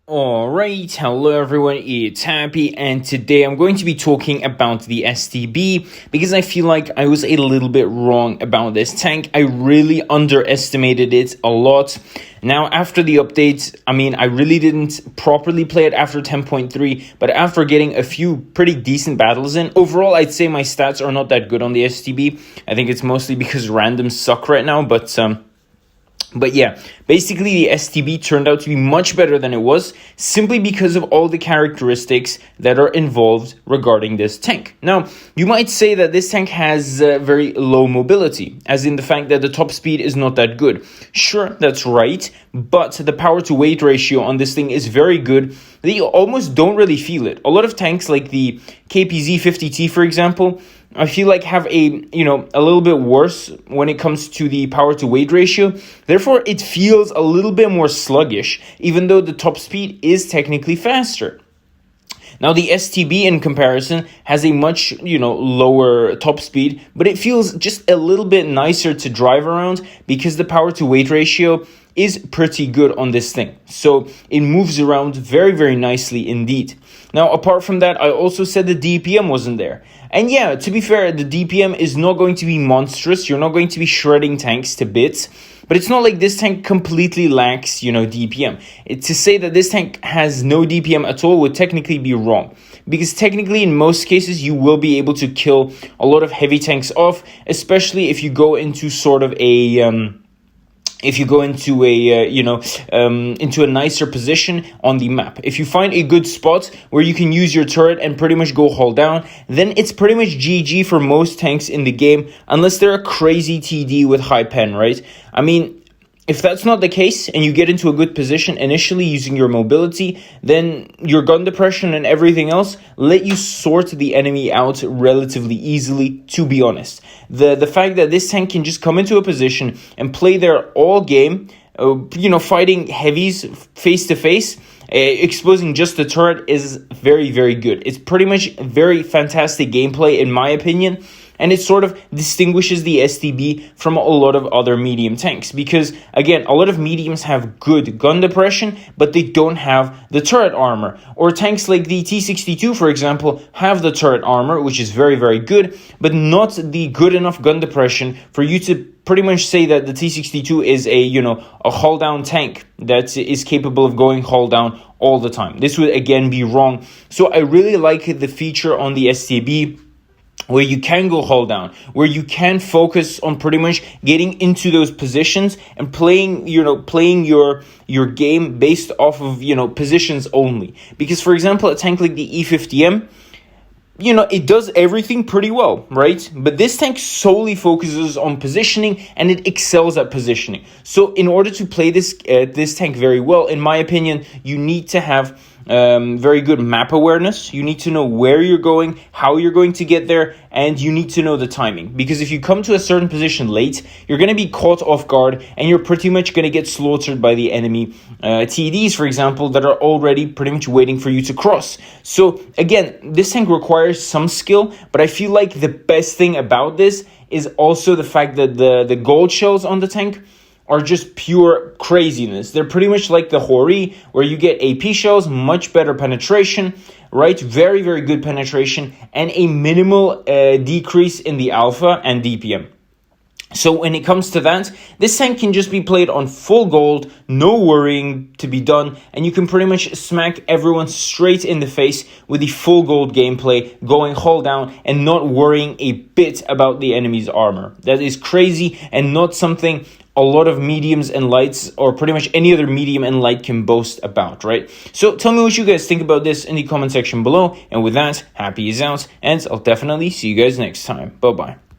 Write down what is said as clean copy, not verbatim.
Alright, hello everyone, it's Happy, and today I'm going to be talking about the STB because I feel like I was a little bit wrong about this tank. I really underestimated it a lot. Now, after the update, I really didn't properly play it after 10.3, but after getting a few pretty decent battles in, overall I'd say my stats are not that good on the STB. I think it's mostly because randoms suck right now, But yeah, basically the STB turned out to be much better than it was simply because of all the characteristics that are involved regarding this tank. Now, you might say that this tank has very low mobility, as in the fact that the top speed is not that good. Sure, that's right, but the power to weight ratio on this thing is very good that you almost don't really feel it. A lot of tanks like the KPZ-50T, for example, I feel like have a little bit worse when it comes to the power to weight ratio. Therefore, it feels a little bit more sluggish, even though the top speed is technically faster. Now, the STB in comparison has a much, lower top speed, but it feels just a little bit nicer to drive around because the power to weight ratio is pretty good on this thing. So it moves around very, very nicely indeed. Now, apart from that, I also said the DPM wasn't there. And yeah, to be fair, the DPM is not going to be monstrous. You're not going to be shredding tanks to bits. But it's not like this tank completely lacks, DPM. To say that this tank has no DPM at all would technically be wrong. Because technically, in most cases, you will be able to kill a lot of heavy tanks off, especially if you go into sort of a... If you go into a nicer position on the map. If you find a good spot where you can use your turret and pretty much go hold down, then it's pretty much GG for most tanks in the game, unless they're a crazy TD with high pen, right? If that's not the case and you get into a good position initially using your mobility, then your gun depression and everything else let you sort the enemy out relatively easily, to be honest. The fact that this tank can just come into a position and play there all game, fighting heavies face to face, exposing just the turret is very, very good. It's pretty much very fantastic gameplay in my opinion. And it sort of distinguishes the STB from a lot of other medium tanks. Because, again, a lot of mediums have good gun depression, but they don't have the turret armor. Or tanks like the T-62, for example, have the turret armor, which is very, very good, but not the good enough gun depression for you to pretty much say that the T-62 is a hull-down tank that is capable of going hull-down all the time. This would, again, be wrong. So I really like the feature on the STB where you can go hold down, where you can focus on pretty much getting into those positions and playing your game based off of, positions only. Because, for example, a tank like the E50M, it does everything pretty well, right? But this tank solely focuses on positioning and it excels at positioning. So in order to play this tank very well, in my opinion, you need to have very good map awareness. You need to know where you're going, how you're going to get there, and you need to know the timing. Because if you come to a certain position late, you're going to be caught off guard and you're pretty much going to get slaughtered by the enemy TDs, for example, that are already pretty much waiting for you to cross. So again, this tank requires some skill, but I feel like the best thing about this is also the fact that the gold shells on the tank are just pure craziness. They're pretty much like the Hori, where you get AP shells, much better penetration, right? Very, very good penetration, and a minimal decrease in the alpha and DPM. So when it comes to that, this tank can just be played on full gold, no worrying to be done, and you can pretty much smack everyone straight in the face with the full gold gameplay, going hull down and not worrying a bit about the enemy's armor. That is crazy and not something a lot of mediums and lights, or pretty much any other medium and light, can boast about, right? So tell me what you guys think about this in the comment section below. And with that, Happy is out, and I'll definitely see you guys next time. Bye-bye.